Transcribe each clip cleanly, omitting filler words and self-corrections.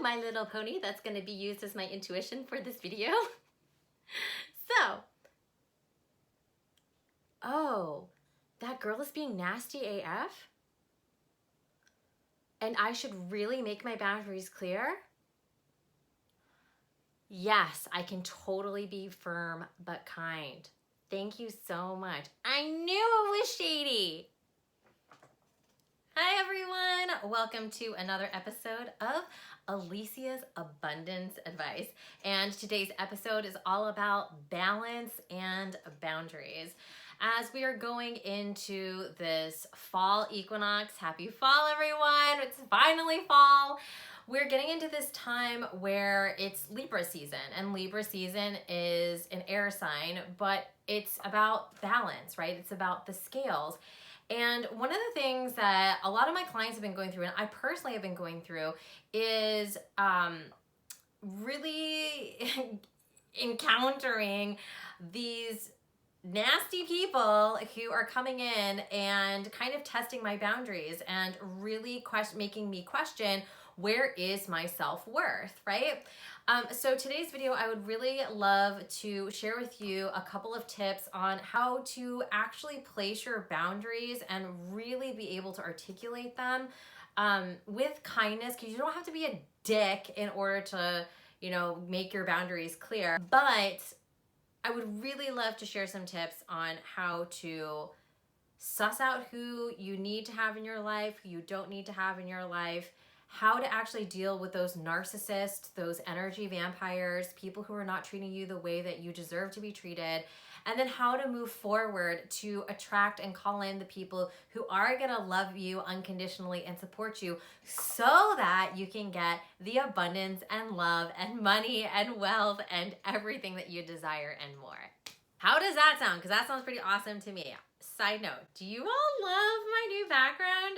My Little Pony that's going to be used as my intuition for this video. Oh, that girl is being nasty AF? And I should really make my boundaries clear? Yes, I can totally be firm but kind. Thank you so much. I knew it was shady. Hi everyone, welcome to another episode of Alicia's Abundance Advice. And today's episode is all about balance and boundaries. As we are going into this fall equinox, happy fall everyone, it's finally fall. We're getting into this time where it's Libra season, and Libra season is an air sign, but it's about balance, right? It's about the scales. And one of the things that a lot of my clients have been going through, and I personally have been going through, is really encountering these nasty people who are coming in and kind of testing my boundaries and really making me question, where is my self-worth, right? So today's video, I would really love to share with you a couple of tips on how to actually place your boundaries and really be able to articulate them with kindness, because you don't have to be a dick in order to, make your boundaries clear. But I would really love to share some tips on how to suss out who you need to have in your life, who you don't need to have in your life, how to actually deal with those narcissists, those energy vampires, people who are not treating you the way that you deserve to be treated, and then how to move forward to attract and call in the people who are gonna love you unconditionally and support you so that you can get the abundance and love and money and wealth and everything that you desire and more. How does that sound? Because that sounds pretty awesome to me. Side note, do you all love my new background?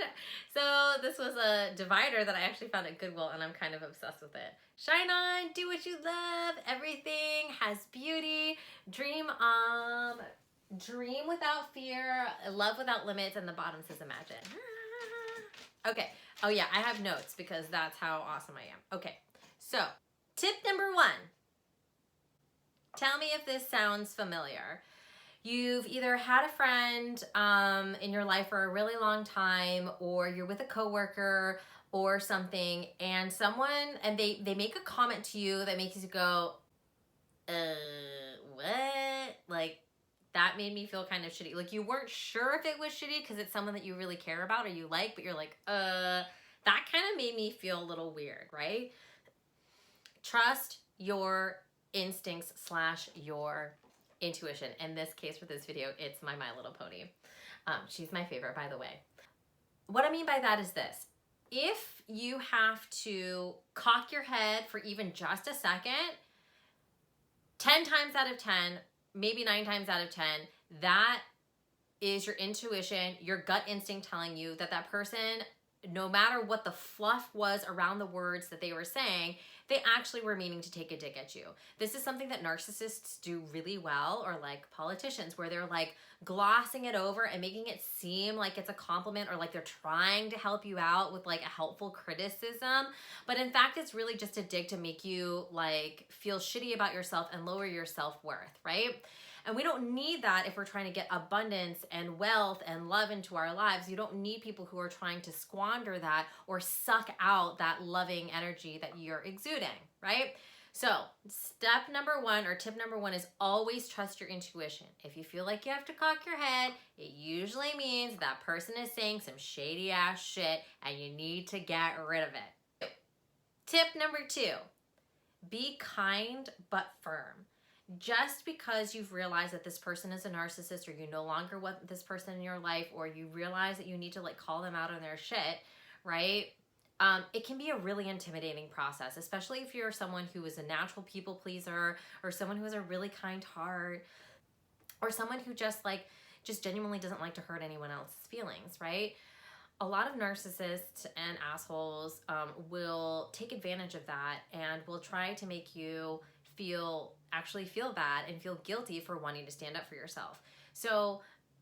So this was a divider that I actually found at Goodwill, and I'm kind of obsessed with it. Shine on, do what you love, everything has beauty, dream without fear, love without limits, and the bottom says imagine. Okay, oh yeah, I have notes because that's how awesome I am. Okay, so tip number 1. Tell me if this sounds familiar. You've either had a friend in your life for a really long time, or you're with a coworker or something, and they make a comment to you that makes you go, what? Like, that made me feel kind of shitty. Like, you weren't sure if it was shitty because it's someone that you really care about or you like, but you're like, that kind of made me feel a little weird, right? Trust your instincts / your intuition. In this case, for this video, it's My Little Pony. She's my favorite, by the way. What I mean by that is this. If you have to cock your head for even just a second, 10 times out of 10, maybe 9 times out of 10, that is your intuition, your gut instinct telling you that that person, no matter what the fluff was around the words that they were saying, they actually were meaning to take a dig at you. This is something that narcissists do really well, or like politicians, where they're like glossing it over and making it seem like it's a compliment, or like they're trying to help you out with like a helpful criticism. But in fact, it's really just a dig to make you like feel shitty about yourself and lower your self-worth, right? And we don't need that if we're trying to get abundance and wealth and love into our lives. You don't need people who are trying to squander that or suck out that loving energy that you're exuding, right? So step number 1, or tip number 1, is always trust your intuition. If you feel like you have to cock your head, it usually means that person is saying some shady ass shit and you need to get rid of it. Tip number 2, be kind but firm. Just because you've realized that this person is a narcissist, or you no longer want this person in your life, or you realize that you need to like call them out on their shit, right? It can be a really intimidating process, especially if you're someone who is a natural people pleaser, or someone who has a really kind heart, or someone who just genuinely doesn't like to hurt anyone else's feelings, right? A lot of narcissists and assholes will take advantage of that and will try to make you actually feel bad and feel guilty for wanting to stand up for yourself. So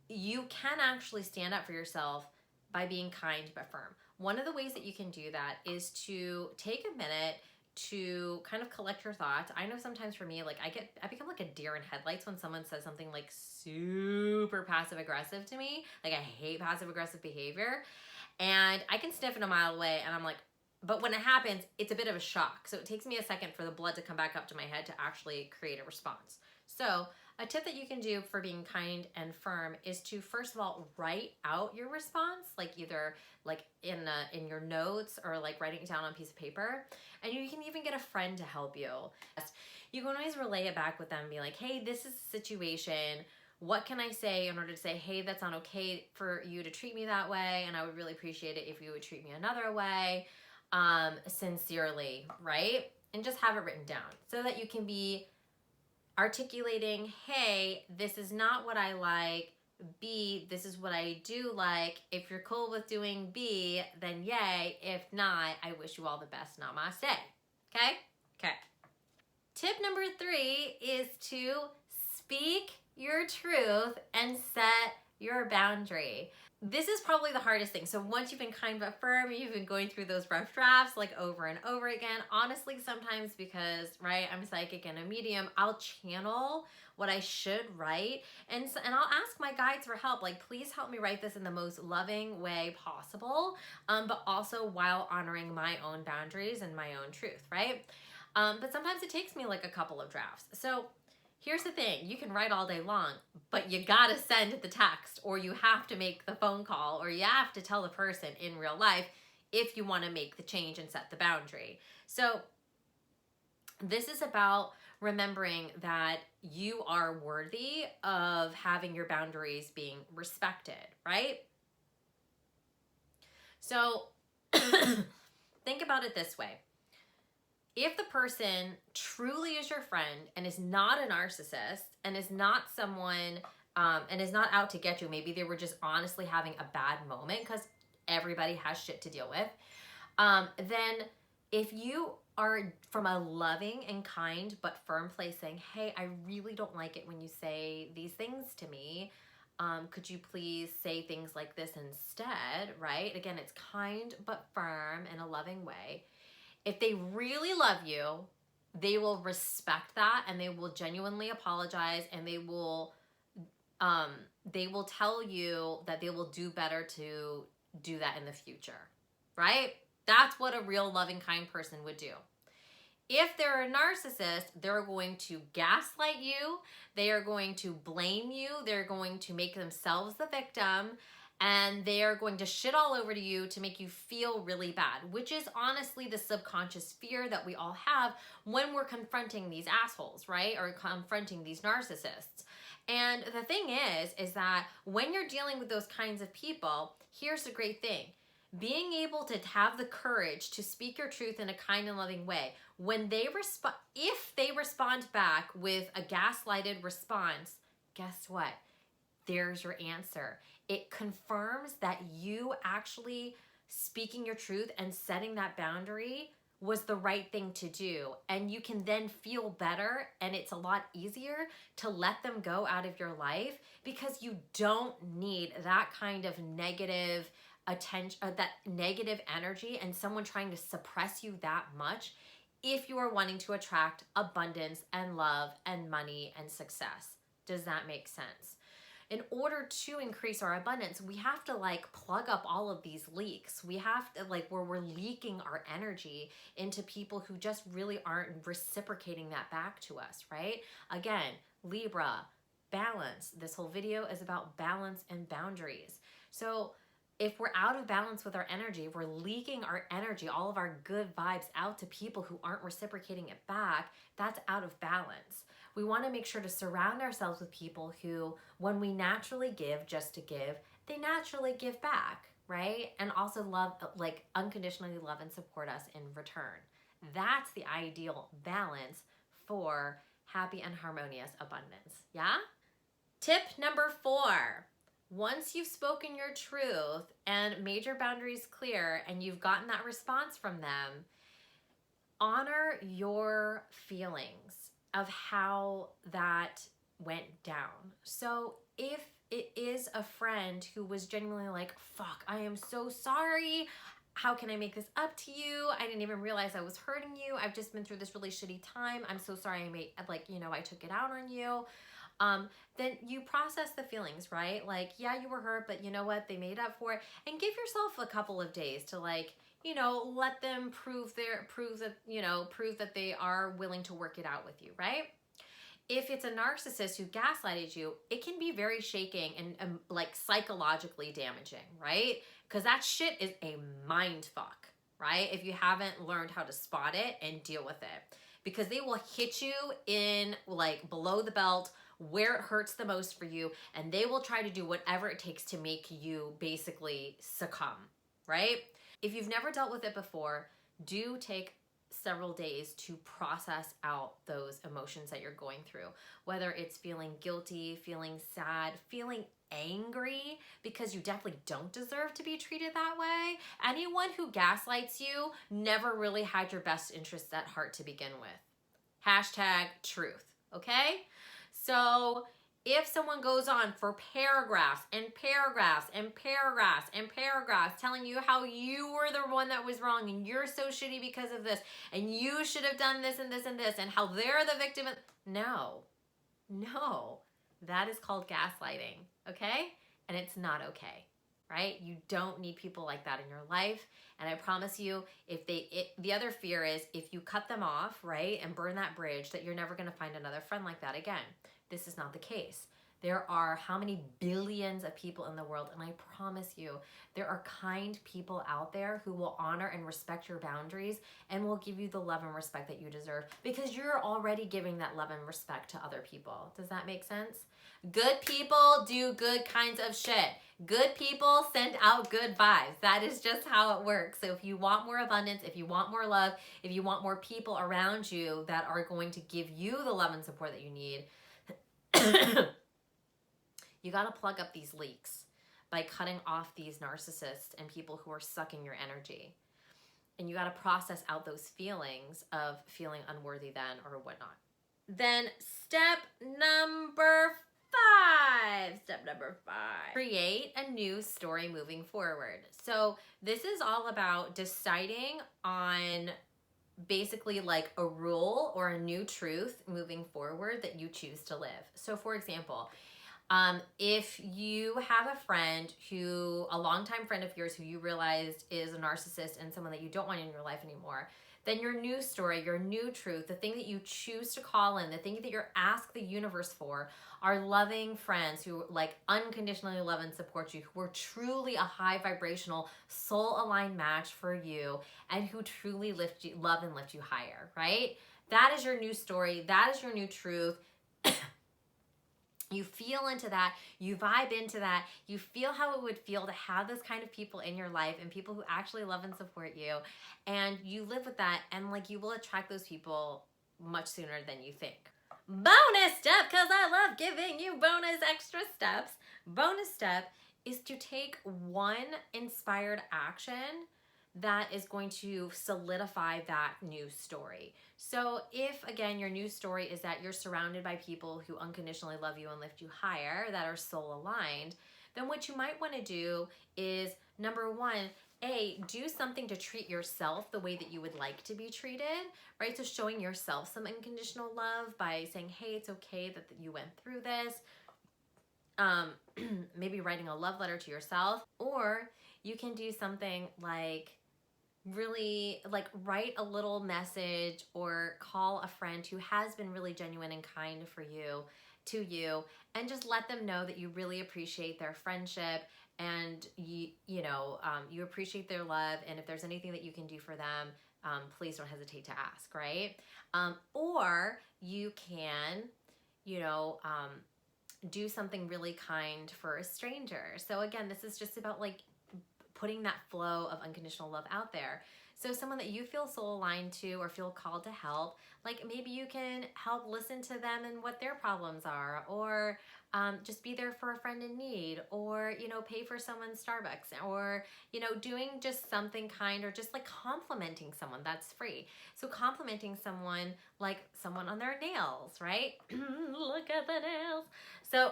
you can actually stand up for yourself by being kind but firm. One of the ways that you can do that is to take a minute to kind of collect your thoughts. I know sometimes for me, like I become like a deer in headlights when someone says something like super passive aggressive to me. Like I hate passive aggressive behavior, and I can sniff it a mile away, and I'm like, but when it happens, it's a bit of a shock. So it takes me a second for the blood to come back up to my head to actually create a response. So a tip that you can do for being kind and firm is to, first of all, write out your response, like either like in your notes or like writing it down on a piece of paper. And you can even get a friend to help you. You can always relay it back with them and be like, hey, this is the situation. What can I say in order to say, hey, that's not okay for you to treat me that way, and I would really appreciate it if you would treat me another way, sincerely, right? And just have it written down so that you can be articulating, hey, this is not what I like. B, this is what I do like. If you're cool with doing B, then yay. If not, I wish you all the best. Namaste. Okay? Okay. Tip number 3 is to speak your truth and set your boundary. This is probably the hardest thing. So once you've been kind but firm, you've been going through those rough drafts like over and over again. Honestly, sometimes because, right, I'm psychic and a medium, I'll channel what I should write. And I'll ask my guides for help. Like, please help me write this in the most loving way possible, but also while honoring my own boundaries and my own truth, right? But sometimes it takes me like a couple of drafts. So here's the thing, you can write all day long, but you gotta send the text, or you have to make the phone call, or you have to tell the person in real life if you wanna make the change and set the boundary. So this is about remembering that you are worthy of having your boundaries being respected, right? So think about it this way. If the person truly is your friend and is not a narcissist and is not someone and is not out to get you, maybe they were just honestly having a bad moment because everybody has shit to deal with, then if you are from a loving and kind but firm place saying, hey, I really don't like it when you say these things to me. Could you please say things like this instead, right? Again, it's kind but firm in a loving way. If they really love you, they will respect that and they will genuinely apologize, and they will tell you that they will do better to do that in the future, right? That's what a real loving, kind person would do. If they're a narcissist, they're going to gaslight you. They are going to blame you. They're going to make themselves the victim. And they are going to shit all over to you to make you feel really bad, which is honestly the subconscious fear that we all have when we're confronting these assholes, right? Or confronting these narcissists. And the thing is that when you're dealing with those kinds of people, here's the great thing. Being able to have the courage to speak your truth in a kind and loving way, when they if they respond back with a gaslighted response, guess what? There's your answer. It confirms that you actually speaking your truth and setting that boundary was the right thing to do. And you can then feel better, and it's a lot easier to let them go out of your life because you don't need that kind of negative attention, that negative energy and someone trying to suppress you that much if you are wanting to attract abundance and love and money and success. Does that make sense? In order to increase our abundance, we have to like plug up all of these leaks. We have to like where we're leaking our energy into people who just really aren't reciprocating that back to us, right? Again, Libra, balance. This whole video is about balance and boundaries. So if we're out of balance with our energy, if we're leaking our energy, all of our good vibes out to people who aren't reciprocating it back, that's out of balance. We want to make sure to surround ourselves with people who, when we naturally give just to give, they naturally give back, right? And also love, like unconditionally love and support us in return. That's the ideal balance for happy and harmonious abundance, yeah? Tip number 4. Once you've spoken your truth and made your boundaries clear and you've gotten that response from them, honor your feelings of how that went down. So if it is a friend who was genuinely like, fuck, I am so sorry, how can I make this up to you? I didn't even realize I was hurting you. I've just been through this really shitty time. I'm so sorry I took it out on you. Then you process the feelings, right? Like, yeah, you were hurt, but you know what? They made up for it. And give yourself a couple of days to let them prove that they are willing to work it out with you, right? If it's a narcissist who gaslighted you, it can be very shaking and like psychologically damaging, right? Because that shit is a mind fuck, right? If you haven't learned how to spot it and deal with it, because they will hit you in like below the belt where it hurts the most for you, and they will try to do whatever it takes to make you basically succumb, right? If you've never dealt with it before, do take several days to process out those emotions that you're going through, whether it's feeling guilty, feeling sad, feeling angry because you definitely don't deserve to be treated that way. Anyone who gaslights you never really had your best interests at heart to begin with. #truth, okay? So if someone goes on for paragraphs and paragraphs and paragraphs and paragraphs telling you how you were the one that was wrong and you're so shitty because of this and you should have done this and this and this and how they're the victim, no, that is called gaslighting, okay? And it's not okay, right? You don't need people like that in your life. And I promise you, the other fear is if you cut them off, right, and burn that bridge, that you're never going to find another friend like that again. This is not the case. There are how many billions of people in the world, and I promise you, there are kind people out there who will honor and respect your boundaries and will give you the love and respect that you deserve because you're already giving that love and respect to other people. Does that make sense? Good people do good kinds of shit. Good people send out good vibes. That is just how it works. So if you want more abundance, if you want more love, if you want more people around you that are going to give you the love and support that you need, you got to plug up these leaks by cutting off these narcissists and people who are sucking your energy. And you got to process out those feelings of feeling unworthy then or whatnot. Then step number 5. Create a new story moving forward. So this is all about deciding on basically like a rule or a new truth moving forward that you choose to live. So for example, if you have a friend a longtime friend of yours who you realized is a narcissist and someone that you don't want in your life anymore, then your new story, your new truth, the thing that you choose to call in, the thing that you're ask the universe for, are loving friends who like unconditionally love and support you, who are truly a high vibrational, soul aligned match for you, and who truly love and lift you higher, right? That is your new story. That is your new truth. You feel into that, you vibe into that, you feel how it would feel to have those kind of people in your life and people who actually love and support you, and you live with that, and like you will attract those people much sooner than you think. Bonus step, because I love giving you bonus extra steps. Bonus step is to take one inspired action that is going to solidify that new story. So if, again, your new story is that you're surrounded by people who unconditionally love you and lift you higher, that are soul aligned, then what you might want to do is, number one, do something to treat yourself the way that you would like to be treated, right? So showing yourself some unconditional love by saying, hey, it's okay that you went through this. Maybe writing a love letter to yourself, or you can do something like really like write a little message or call a friend who has been really genuine and kind to you, and just let them know that you really appreciate their friendship and you appreciate their love, and if there's anything that you can do for them, please don't hesitate to ask, right? Or you can do something really kind for a stranger. So again, this is just about like putting that flow of unconditional love out there. So someone that you feel soul aligned to or feel called to help, like maybe you can help listen to them and what their problems are, or just be there for a friend in need, or, pay for someone's Starbucks, or, doing just something kind, or just like complimenting someone that's free. So complimenting someone, like someone on their nails, right? Look at the nails. So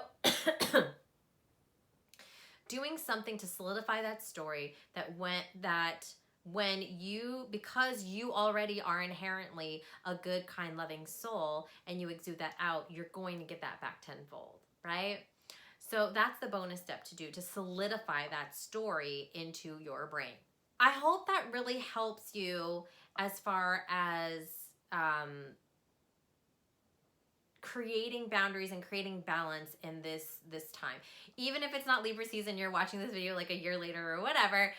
doing something to solidify that story that because you already are inherently a good, kind, loving soul and you exude that out, you're going to get that back tenfold, right? So that's the bonus step to do, to solidify that story into your brain. I hope that really helps you as far as creating boundaries and creating balance in this time. Even if it's not Libra season, you're watching this video like a year later or whatever,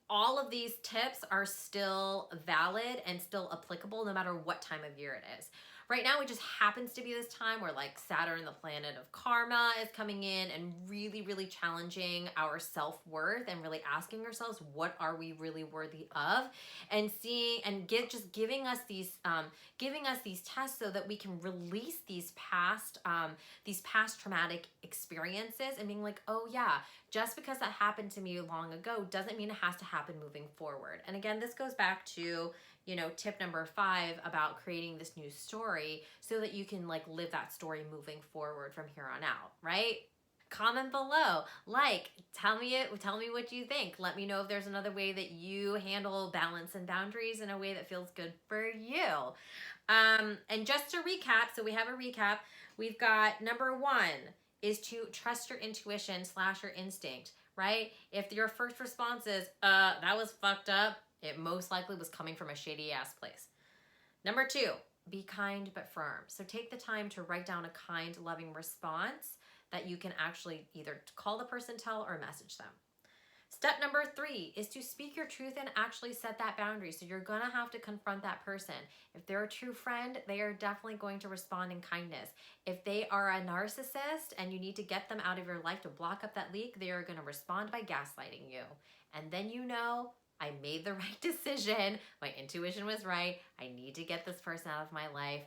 all of these tips are still valid and still applicable no matter what time of year it is. Right now, it just happens to be this time where like Saturn, the planet of karma, is coming in and really, really challenging our self-worth and really asking ourselves, what are we really worthy of? And seeing and just giving us these tests so that we can release these past traumatic experiences and being like, oh yeah, just because that happened to me long ago doesn't mean it has to happen moving forward. And again, this goes back to, tip number 5 about creating this new story so that you can like live that story moving forward from here on out, right? Comment below, tell me what you think. Let me know if there's another way that you handle balance and boundaries in a way that feels good for you. And just to recap, so we have a recap. We've got number 1 is to trust your intuition / your instinct, right? If your first response is, that was fucked up, it most likely was coming from a shady ass place. Number 2, be kind but firm. So take the time to write down a kind, loving response that you can actually either call the person, tell, or message them. Step number 3 is to speak your truth and actually set that boundary. So you're gonna have to confront that person. If they're a true friend, they are definitely going to respond in kindness. If they are a narcissist and you need to get them out of your life to block up that leak, they are gonna respond by gaslighting you. And then I made the right decision. My intuition was right. I need to get this person out of my life.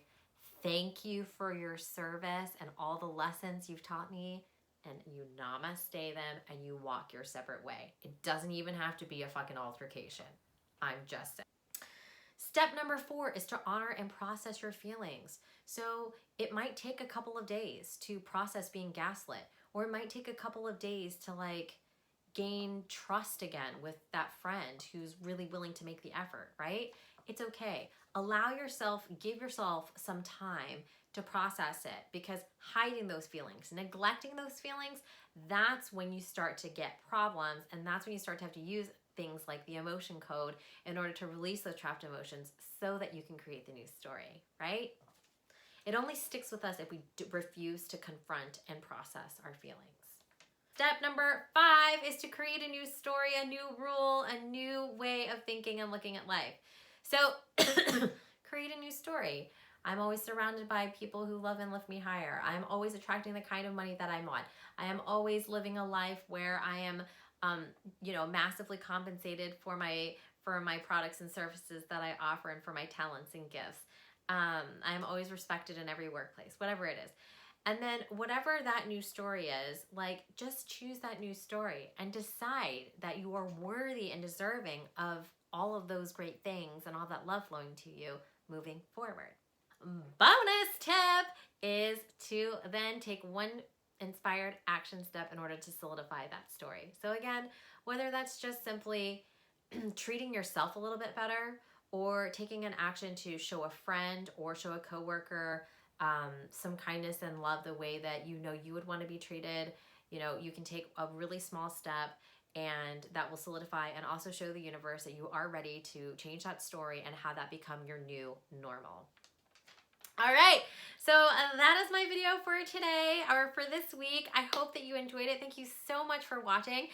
Thank you for your service and all the lessons you've taught me. And you namaste them and you walk your separate way. It doesn't even have to be a fucking altercation. I'm just saying. Step number 4 is to honor and process your feelings. So it might take a couple of days to process being gaslit, or it might take a couple of days to gain trust again with that friend who's really willing to make the effort, right? It's okay. Give yourself some time to process it, because hiding those feelings, neglecting those feelings, that's when you start to get problems, and that's when you start to have to use things like the emotion code in order to release those trapped emotions so that you can create the new story, right? It only sticks with us if we refuse to confront and process our feelings. Step number 5 is to create a new story, a new rule, a new way of thinking and looking at life. So create a new story. I'm always surrounded by people who love and lift me higher. I'm always attracting the kind of money that I want. I am always living a life where I am, massively compensated for my products and services that I offer and for my talents and gifts. I am always respected in every workplace, whatever it is. And then whatever that new story is, just choose that new story and decide that you are worthy and deserving of all of those great things and all that love flowing to you moving forward. Bonus tip is to then take one inspired action step in order to solidify that story. So again, whether that's just simply treating yourself a little bit better, or taking an action to show a friend or show a coworker some kindness and love the way that you would want to be treated. You can take a really small step, and that will solidify and also show the universe that you are ready to change that story and have that become your new normal. All right, so that is my video for today, or for this week. I hope that you enjoyed it. Thank you so much for watching.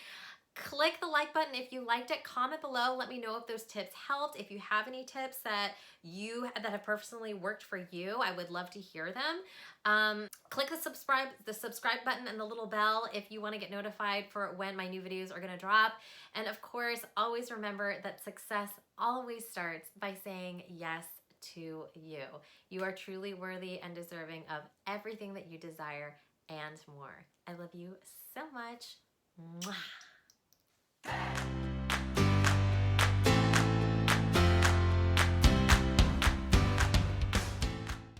Click the like button if you liked it. Comment below. Let me know if those tips helped. If you have any tips that have personally worked for you, I would love to hear them. Click the subscribe button and the little bell if you want to get notified for when my new videos are going to drop. And of course, always remember that success always starts by saying yes to you. You are truly worthy and deserving of everything that you desire and more. I love you so much. Mwah.